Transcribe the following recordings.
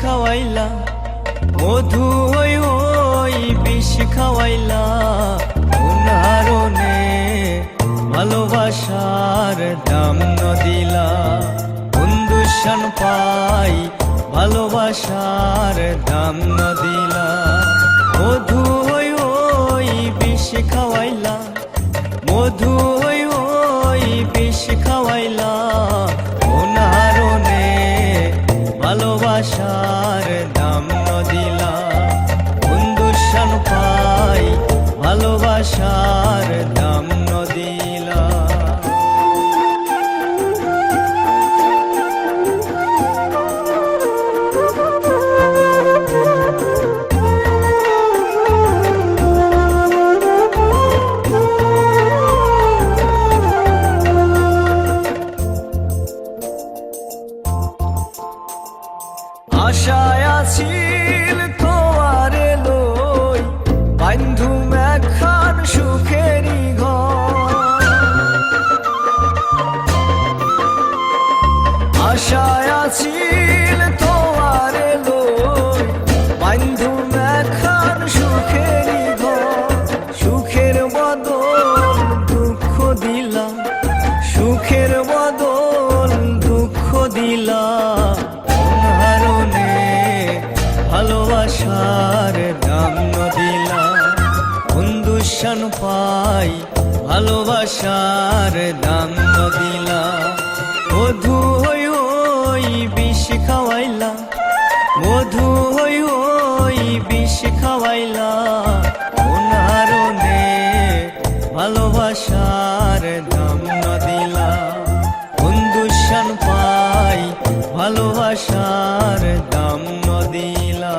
খাওয়াইলা, মধু ওই ওই বিষ খাওয়াইলা। উনারনে ভালোবাসার দাম ন দিলা, দুঃশান পাই ভালোবাসার দাম ন দিলা। মধু ওই ওই বিষ খাওয়াইলা, মধু ওই ওই বিষ খাওয়াইলা। ওনারনে ভালোবাসার দাম ন দিলা, দুঃশান পাই ভালোবাসার দাম ন দিলা। আশায় আছিল তোমারে লই, বান্ধুম একখান সুখেরই ঘর। আশায় আছিল তোমারে লই, বান্ধুম একখান সুখেরই ঘর। সুখের বদল দুঃখ দিলা, সুখের বদল দুঃখ দিলা। ভালোবাসার দাম ন দিলা, দুঃশান পাই ভালোবাসার দাম ন দিলা। মধু ওই ওই বিষ খাওয়াইলা, মধু ওই ওই বিষ খাওয়াইলা। ওনারনে ভালোবাসার দাম ন দিলা, দুঃশান পাই ভালোবাসার দাম ন দিলা।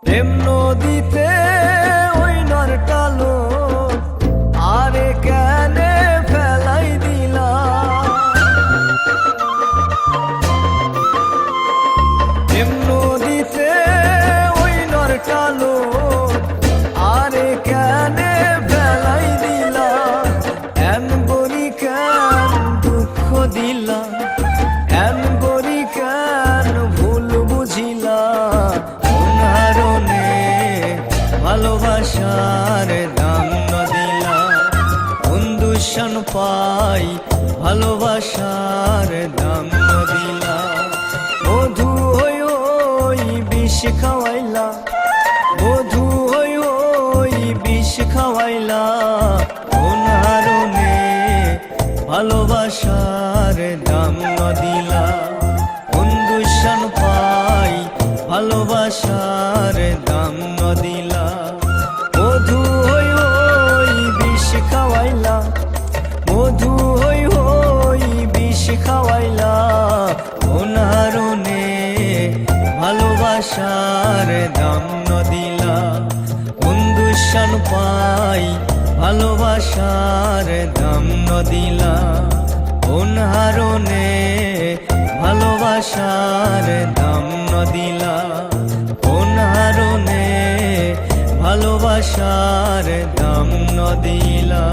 প্রেম নদীতে ওই নরটালো আরে কেনে ফেলাই দিলা। প্রেম নদীতে ওই নরটালো আরে কেনে ফেলাই দিলা। এন বলি কেন দুঃখ দিলা, এন বলি কেন ভুল বুঝিলা। ভালোবাসার দাম ন দিলা, দুঃশান পাই ভালোবাসার দাম ন দিলা। মধু ওই ওই বিষ খাওয়াইলা, মধু ওই ওই বিষ খাওয়াইলা। ওনারনে ভালোবাসার দাম ন দিলা, দুঃশান পাই ভালোবাসার দাম ন দিলা। মধু ওই ওই বিষ খাওয়াইলা, মধু ওই ওই বিষ খাওয়াইলা। ওনারনে ভালোবাসার দাম ন দিলা, দুঃশান পাই ভালোবাসার দাম ন দিলা। ওনারনে ভালোবাসার দাম ন দিলা, ওনারনে ভালোবাসার দাম ন দিলা।